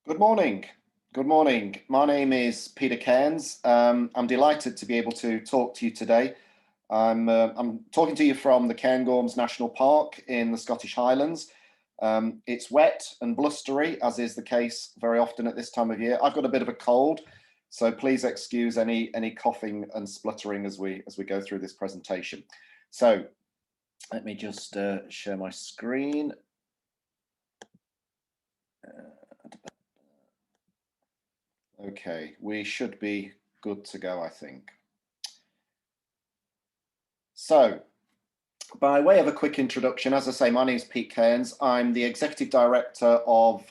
Good morning. Good morning. My name is Peter Cairns. I'm delighted to be able to talk to you today. I'm talking to you from the Cairngorms National Park in the Scottish Highlands. It's wet and blustery, as is the case very often at this time of year. I've got a bit of a cold, so please excuse any coughing and spluttering as we go through this presentation. So let me just share my screen. Okay, we should be good to go, I think. So, by way of a quick introduction, as I say, my name is Pete Cairns. I'm the Executive Director of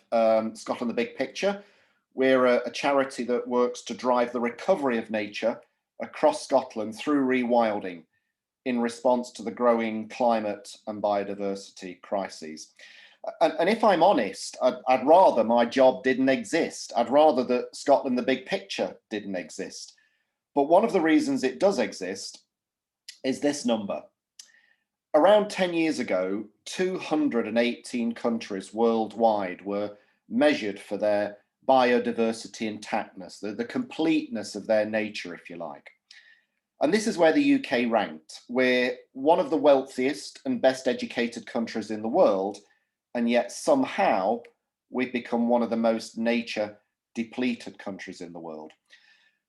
Scotland the Big Picture. We're a charity that works to drive the recovery of nature across Scotland through rewilding in response to the growing climate and biodiversity crises. And if I'm honest, I'd rather my job didn't exist. I'd rather that Scotland the Big Picture didn't exist. But one of the reasons it does exist is this number. Around 10 years ago, 218 countries worldwide were measured for their biodiversity intactness, the completeness of their nature, if you like. And this is where the UK ranked. We're one of the wealthiest and best educated countries in the world, and yet somehow we've become one of the most nature depleted countries in the world.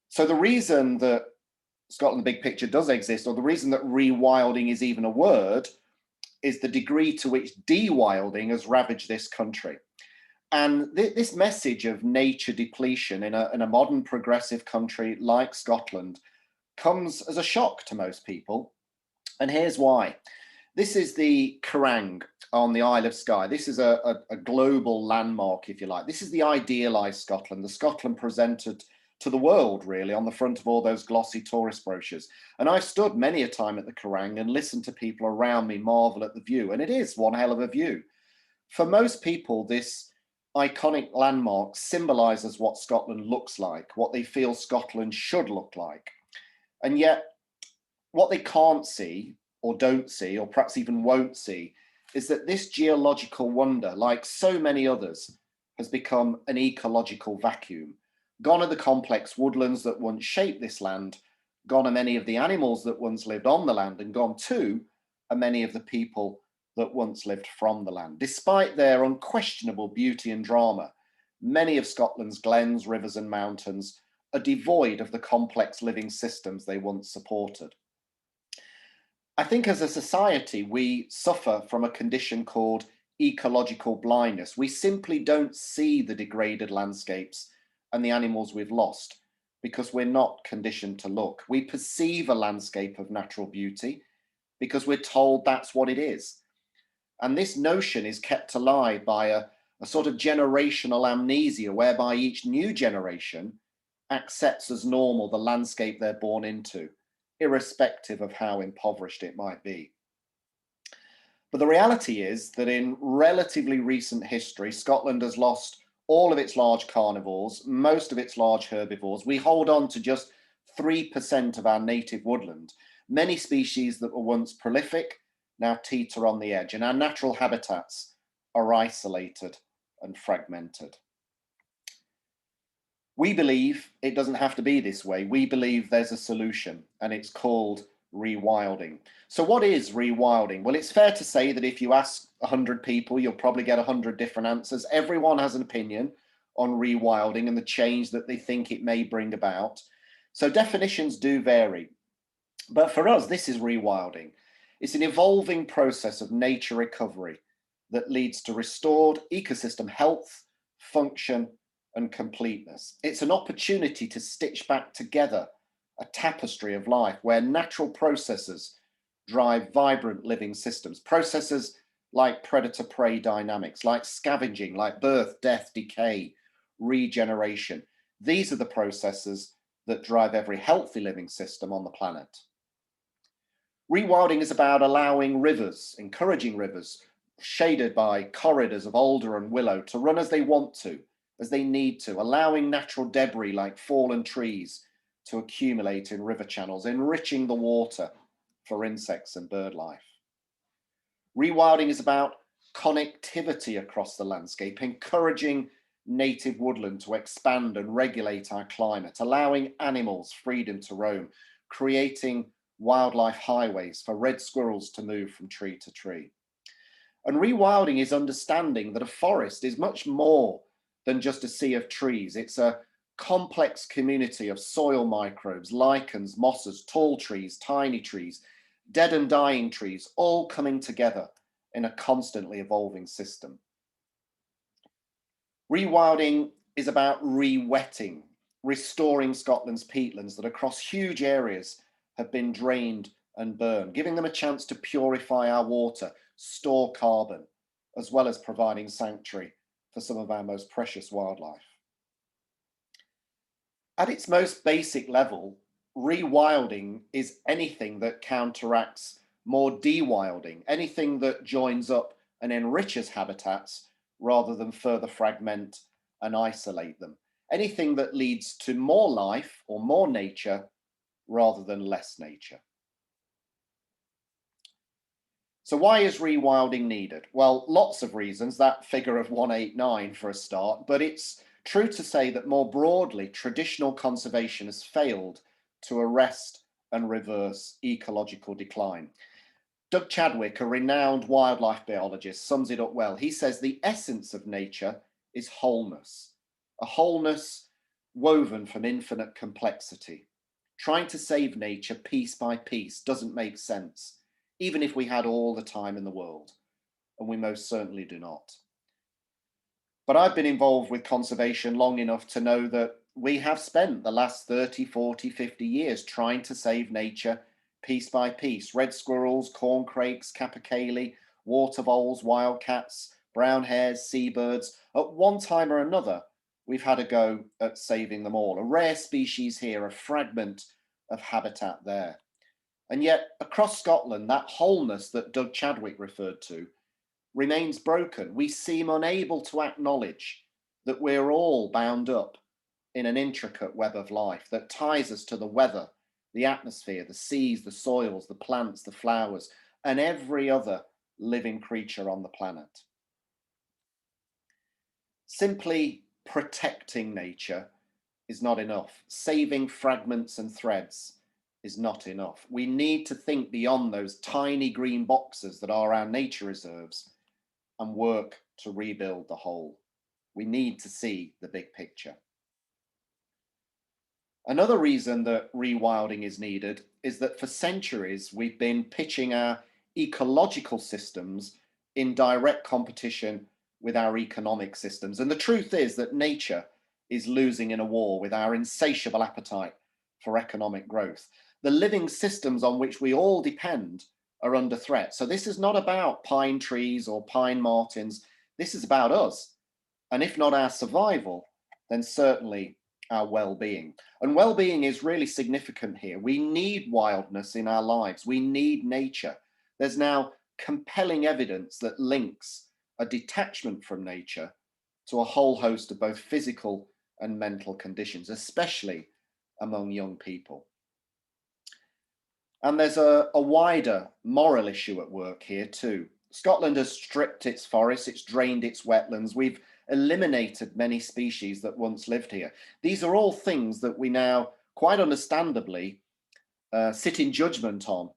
So the reason that Scotland the Big Picture does exist, or the reason that rewilding is even a word, is the degree to which de-wilding has ravaged this country. And this message of nature depletion in a modern progressive country like Scotland comes as a shock to most people. And here's why. This is the Kerrang on the Isle of Skye. This is a global landmark, if you like. This is the idealised Scotland, the Scotland presented to the world, really, on the front of all those glossy tourist brochures. And I've stood many a time at the Kerrang and listened to people around me marvel at the view, and it is one hell of a view. For most people, this iconic landmark symbolises what Scotland looks like, what they feel Scotland should look like. And yet, what they can't see, or don't see, or perhaps even won't see, is that this geological wonder, like so many others, has become an ecological vacuum. Gone are the complex woodlands that once shaped this land, gone are many of the animals that once lived on the land, and gone too are many of the people that once lived from the land. Despite their unquestionable beauty and drama, many of Scotland's glens, rivers and mountains are devoid of the complex living systems they once supported. I think as a society, we suffer from a condition called ecological blindness. We simply don't see the degraded landscapes and the animals we've lost because we're not conditioned to look. We perceive a landscape of natural beauty because we're told that's what it is. And this notion is kept alive by a sort of generational amnesia whereby each new generation accepts as normal the landscape they're born into, irrespective of how impoverished it might be. But the reality is that in relatively recent history, Scotland has lost all of its large carnivores, most of its large herbivores. We hold on to just 3% of our native woodland. Many species that were once prolific now teeter on the edge, and our natural habitats are isolated and fragmented. We believe it doesn't have to be this way. We believe there's a solution, and it's called rewilding. So what is rewilding? Well, it's fair to say that if you ask 100 people, you'll probably get 100 different answers. Everyone has an opinion on rewilding and the change that they think it may bring about. So definitions do vary. But for us, this is rewilding. It's an evolving process of nature recovery that leads to restored ecosystem health, function, and completeness. It's an opportunity to stitch back together a tapestry of life where natural processes drive vibrant living systems. Processes like predator-prey dynamics, like scavenging, like birth, death, decay, regeneration. These are the processes that drive every healthy living system on the planet. Rewilding is about allowing rivers, encouraging rivers, shaded by corridors of alder and willow, to run as they want to, as they need to, allowing natural debris like fallen trees to accumulate in river channels, enriching the water for insects and bird life. Rewilding is about connectivity across the landscape, encouraging native woodland to expand and regulate our climate, allowing animals freedom to roam, creating wildlife highways for red squirrels to move from tree to tree. And rewilding is understanding that a forest is much more than just a sea of trees. It's a complex community of soil microbes, lichens, mosses, tall trees, tiny trees, dead and dying trees, all coming together in a constantly evolving system. Rewilding is about re-wetting, restoring Scotland's peatlands that across huge areas have been drained and burned, giving them a chance to purify our water, store carbon, as well as providing sanctuary for some of our most precious wildlife. At its most basic level, rewilding is anything that counteracts more de-wilding, anything that joins up and enriches habitats rather than further fragment and isolate them, anything that leads to more life or more nature rather than less nature. So why is rewilding needed? Well, lots of reasons, that figure of 189 for a start, but it's true to say that more broadly, traditional conservation has failed to arrest and reverse ecological decline. Doug Chadwick, a renowned wildlife biologist, sums it up well. He says the essence of nature is wholeness, a wholeness woven from infinite complexity. Trying to save nature piece by piece doesn't make sense, even if we had all the time in the world, and we most certainly do not. But I've been involved with conservation long enough to know that we have spent the last 30, 40, 50 years trying to save nature piece by piece. Red squirrels, corncrakes, capercaillie, water voles, wildcats, brown hares, seabirds. At one time or another, we've had a go at saving them all. A rare species here, a fragment of habitat there. And yet across Scotland, that wholeness that Doug Chadwick referred to remains broken. We seem unable to acknowledge that we're all bound up in an intricate web of life that ties us to the weather, the atmosphere, the seas, the soils, the plants, the flowers, and every other living creature on the planet. Simply protecting nature is not enough. Saving fragments and threads is not enough. We need to think beyond those tiny green boxes that are our nature reserves and work to rebuild the whole. We need to see the big picture. Another reason that rewilding is needed is that for centuries we've been pitching our ecological systems in direct competition with our economic systems. And the truth is that nature is losing in a war with our insatiable appetite for economic growth. The living systems on which we all depend are under threat. So this is not about pine trees or pine martens. This is about us. And if not our survival, then certainly our well-being. And well-being is really significant here. We need wildness in our lives. We need nature. There's now compelling evidence that links a detachment from nature to a whole host of both physical and mental conditions, especially among young people. And there's a wider moral issue at work here too. Scotland has stripped its forests, it's drained its wetlands, we've eliminated many species that once lived here. These are all things that we now, quite understandably, sit in judgment on.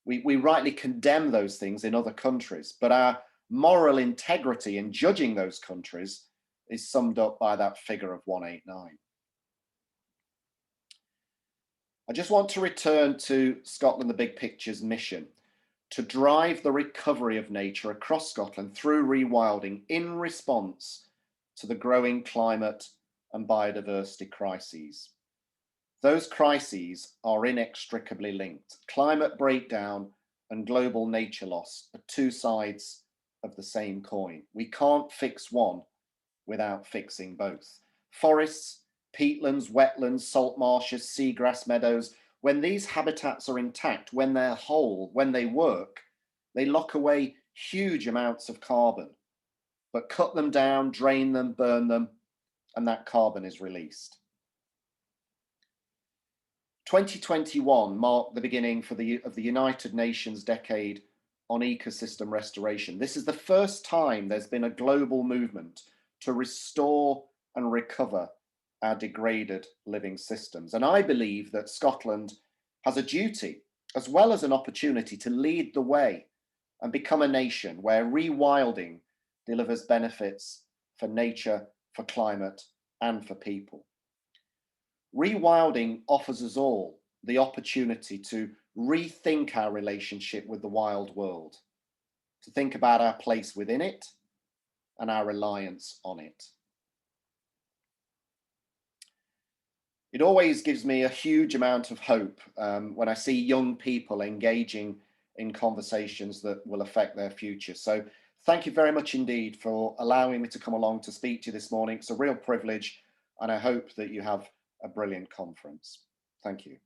We rightly condemn those things in other countries, but our moral integrity in judging those countries is summed up by that figure of 189. I just want to return to Scotland the Big Picture's mission to drive the recovery of nature across Scotland through rewilding in response to the growing climate and biodiversity crises. Those crises are inextricably linked. Climate breakdown and global nature loss are two sides of the same coin. We can't fix one without fixing both. Forests, peatlands, wetlands, salt marshes, seagrass meadows, when these habitats are intact, when they're whole, when they work, they lock away huge amounts of carbon. But cut them down, drain them, burn them, and that carbon is released. 2021 marked the beginning of the United Nations Decade on Ecosystem Restoration. This is the first time there's been a global movement to restore and recover our degraded living systems. And I believe that Scotland has a duty as well as an opportunity to lead the way and become a nation where rewilding delivers benefits for nature, for climate, and for people. Rewilding offers us all the opportunity to rethink our relationship with the wild world, to think about our place within it and our reliance on it. It always gives me a huge amount of hope when I see young people engaging in conversations that will affect their future. So thank you very much indeed for allowing me to come along to speak to you this morning. It's a real privilege, and I hope that you have a brilliant conference. Thank you.